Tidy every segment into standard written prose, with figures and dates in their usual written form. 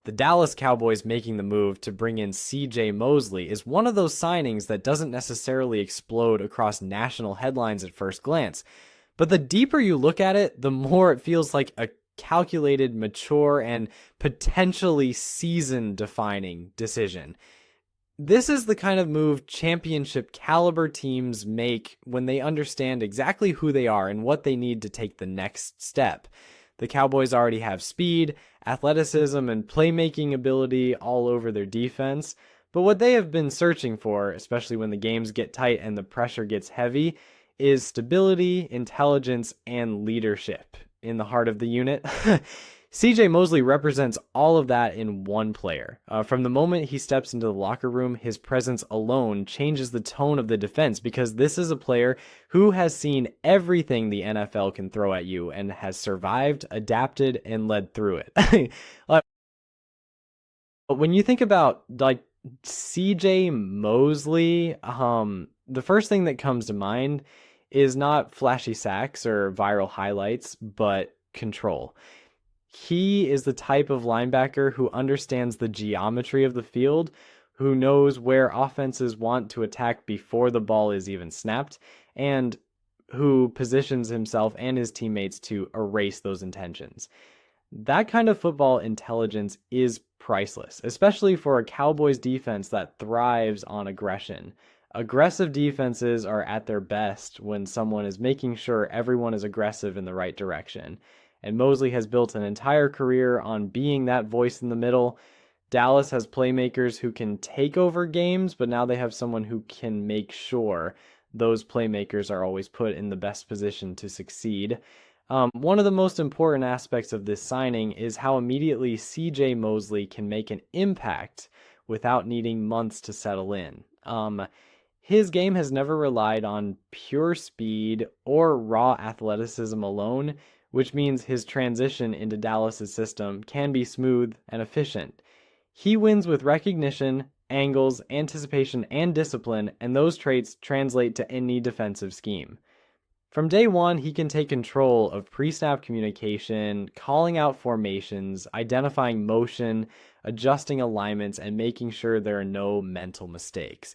The Dallas Cowboys making the move to bring in CJ Mosley is one of those signings that doesn't necessarily explode across national headlines at first glance. But the deeper you look at it, the more it feels like a calculated, mature, and potentially season-defining decision. This is the kind of move championship caliber teams make when they understand exactly who they are and what they need to take the next step. The Cowboys already have speed, athleticism, and playmaking ability all over their defense, but what they have been searching for, especially when the games get tight and the pressure gets heavy, is stability, intelligence, and leadership in the heart of the unit. CJ Mosley represents all of that in one player. From the moment he steps into the locker room, his presence alone changes the tone of the defense because this is a player who has seen everything the NFL can throw at you and has survived, adapted, and led through it. When you think about like CJ Mosley, the first thing that comes to mind is not flashy sacks or viral highlights, but control. He is the type of linebacker who understands the geometry of the field, who knows where offenses want to attack before the ball is even snapped, and who positions himself and his teammates to erase those intentions. That kind of football intelligence is priceless, especially for a Cowboys defense that thrives on aggression. Aggressive defenses are at their best when someone is making sure everyone is aggressive in the right direction. And Mosley has built an entire career on being that voice in the middle. Dallas has playmakers who can take over games, but now they have someone who can make sure those playmakers are always put in the best position to succeed. One of the most important aspects of this signing is how immediately CJ Mosley can make an impact without needing months to settle in. His game has never relied on pure speed or raw athleticism alone, which means his transition into Dallas's system can be smooth and efficient. He wins with recognition, angles, anticipation, and discipline, and those traits translate to any defensive scheme. From day one, he can take control of pre-snap communication, calling out formations, identifying motion, adjusting alignments, and making sure there are no mental mistakes.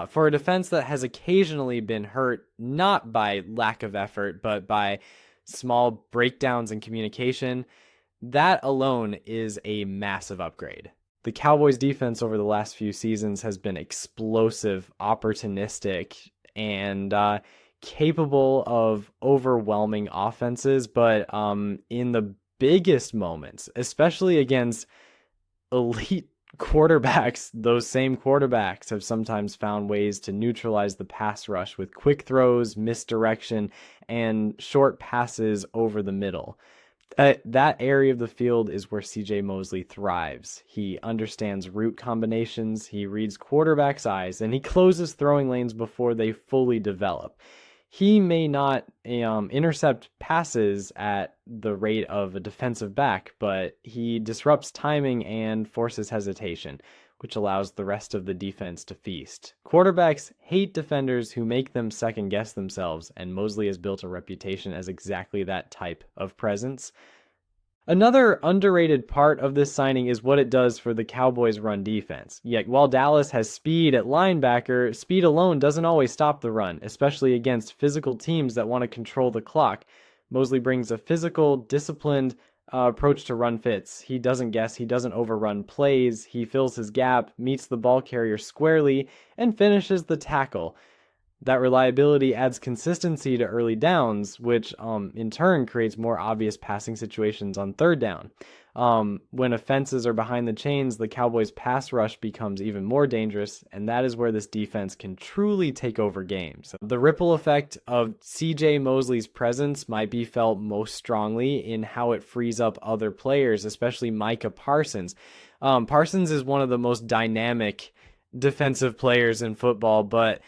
For a defense that has occasionally been hurt not by lack of effort, but by small breakdowns in communication, that alone is a massive upgrade. The Cowboys defense over the last few seasons has been explosive, opportunistic, and capable of overwhelming offenses, but in the biggest moments, especially against elite quarterbacks, those same quarterbacks have sometimes found ways to neutralize the pass rush with quick throws, misdirection, and short passes over the middle. That area of the field is where CJ Mosley thrives. He understands route combinations, he reads quarterbacks' eyes, and he closes throwing lanes before they fully develop. He may not intercept passes at the rate of a defensive back, but he disrupts timing and forces hesitation, which allows the rest of the defense to feast. Quarterbacks hate defenders who make them second-guess themselves, and Mosley has built a reputation as exactly that type of presence. Another underrated part of this signing is what it does for the Cowboys' run defense. Yet while Dallas has speed at linebacker, speed alone doesn't always stop the run, especially against physical teams that want to control the clock. Mosley brings a physical, disciplined approach to run fits. He doesn't guess, he doesn't overrun plays, he fills his gap, meets the ball carrier squarely, and finishes the tackle. That reliability adds consistency to early downs, which in turn creates more obvious passing situations on third down. When offenses are behind the chains, the Cowboys' pass rush becomes even more dangerous, and that is where this defense can truly take over games. The ripple effect of CJ Mosley's presence might be felt most strongly in how it frees up other players, especially Micah Parsons. Parsons is one of the most dynamic defensive players in football, but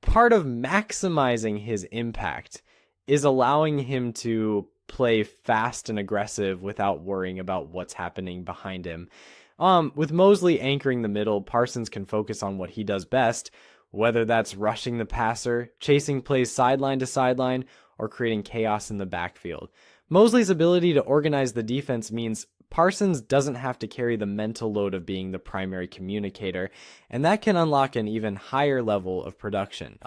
part of maximizing his impact is allowing him to play fast and aggressive without worrying about what's happening behind him. With Mosley anchoring the middle, Parsons can focus on what he does best, whether that's rushing the passer, chasing plays sideline to sideline, or creating chaos in the backfield. Mosley's ability to organize the defense means Parsons doesn't have to carry the mental load of being the primary communicator, and that can unlock an even higher level of production.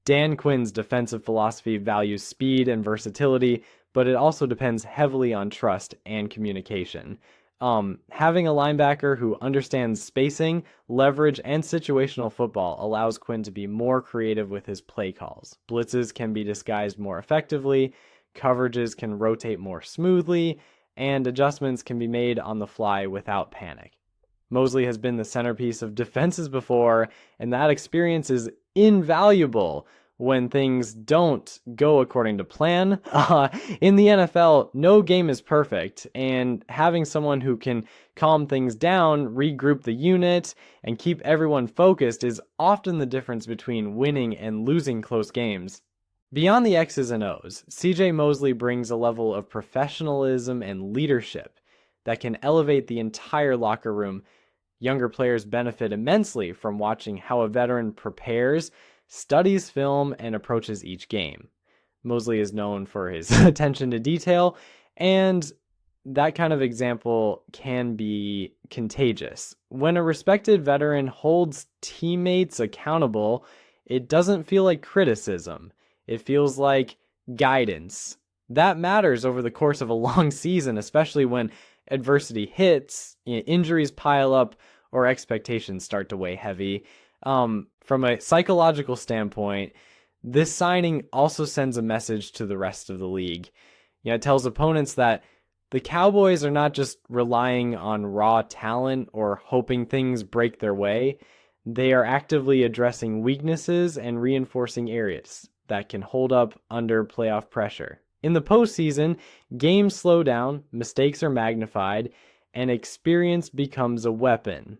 Dan Quinn's defensive philosophy values speed and versatility, but it also depends heavily on trust and communication. Having a linebacker who understands spacing, leverage, and situational football allows Quinn to be more creative with his play calls. Blitzes can be disguised more effectively, coverages can rotate more smoothly, and adjustments can be made on the fly without panic. Mosley has been the centerpiece of defenses before, and that experience is invaluable when things don't go according to plan. In the NFL, no game is perfect, and having someone who can calm things down, regroup the unit, and keep everyone focused is often the difference between winning and losing close games. Beyond the X's and O's, CJ Mosley brings a level of professionalism and leadership that can elevate the entire locker room. Younger players benefit immensely from watching how a veteran prepares, studies film, and approaches each game. Mosley is known for his attention to detail, and that kind of example can be contagious. When a respected veteran holds teammates accountable, it doesn't feel like criticism. It feels like guidance. That matters over the course of a long season, especially when adversity hits, injuries pile up, or expectations start to weigh heavy. From a psychological standpoint, this signing also sends a message to the rest of the league. It tells opponents that the Cowboys are not just relying on raw talent or hoping things break their way. They are actively addressing weaknesses and reinforcing areas that can hold up under playoff pressure. In the postseason, games slow down, mistakes are magnified, and experience becomes a weapon.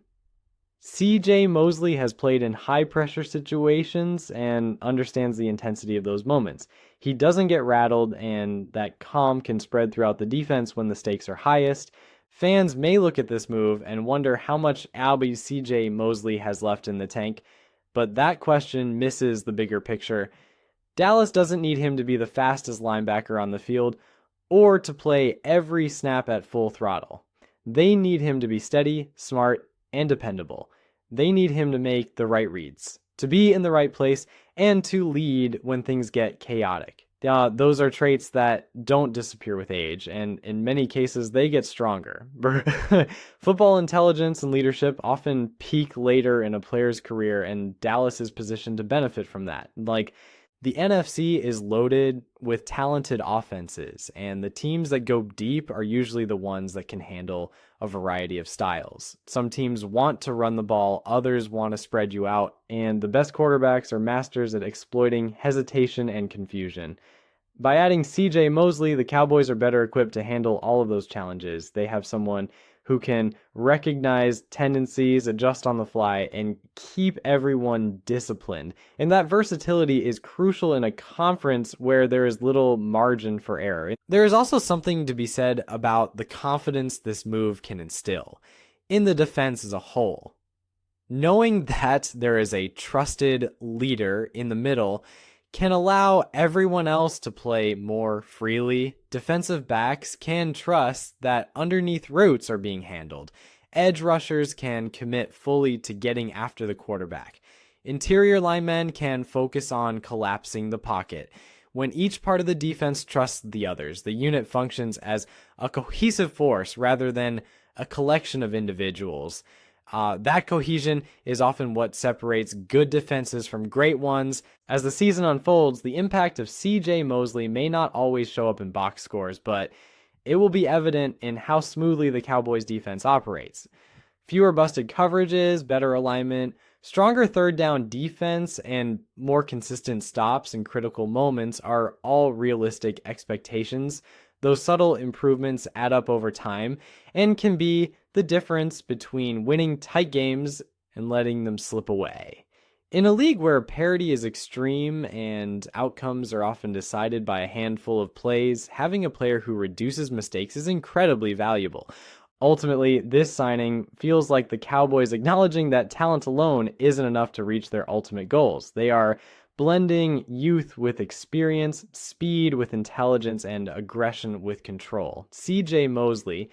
CJ Mosley has played in high-pressure situations and understands the intensity of those moments. He doesn't get rattled, and that calm can spread throughout the defense when the stakes are highest. Fans may look at this move and wonder how much Albie's CJ Mosley has left in the tank, but that question misses the bigger picture. Dallas doesn't need him to be the fastest linebacker on the field or to play every snap at full throttle. They need him to be steady, smart, and dependable. They need him to make the right reads, to be in the right place, and to lead when things get chaotic. Those are traits that don't disappear with age, and in many cases, they get stronger. Football intelligence and leadership often peak later in a player's career, and Dallas is positioned to benefit from that. The NFC is loaded with talented offenses, and the teams that go deep are usually the ones that can handle a variety of styles. Some teams want to run the ball, others want to spread you out, and the best quarterbacks are masters at exploiting hesitation and confusion. By adding CJ Mosley, the Cowboys are better equipped to handle all of those challenges. They have someone who can recognize tendencies, adjust on the fly, and keep everyone disciplined. And that versatility is crucial in a conference where there is little margin for error. There is also something to be said about the confidence this move can instill in the defense as a whole. Knowing that there is a trusted leader in the middle can allow everyone else to play more freely. Defensive backs can trust that underneath routes are being handled. Edge rushers can commit fully to getting after the quarterback. Interior linemen can focus on collapsing the pocket. When each part of the defense trusts the others, the unit functions as a cohesive force rather than a collection of individuals. That cohesion is often what separates good defenses from great ones. As the season unfolds, the impact of CJ Mosley may not always show up in box scores, but it will be evident in how smoothly the Cowboys defense operates. Fewer busted coverages, better alignment, stronger third down defense, and more consistent stops in critical moments are all realistic expectations. Those subtle improvements add up over time and can be the difference between winning tight games and letting them slip away. In a league where parity is extreme and outcomes are often decided by a handful of plays, having a player who reduces mistakes is incredibly valuable. Ultimately, this signing feels like the Cowboys acknowledging that talent alone isn't enough to reach their ultimate goals. They are blending youth with experience, speed with intelligence, and aggression with control. CJ Mosley,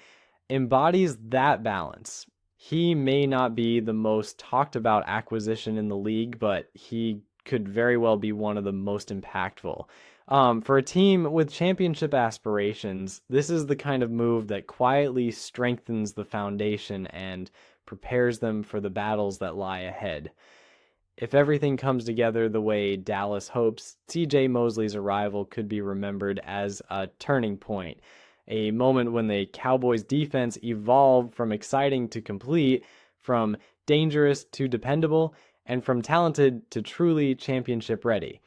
embodies that balance. He may not be the most talked about acquisition in the league, but he could very well be one of the most impactful. For a team with championship aspirations, this is the kind of move that quietly strengthens the foundation and prepares them for the battles that lie ahead. If everything comes together the way Dallas hopes, CJ Mosley's arrival could be remembered as a turning point, a moment when the Cowboys defense evolved from exciting to complete, from dangerous to dependable, and from talented to truly championship ready.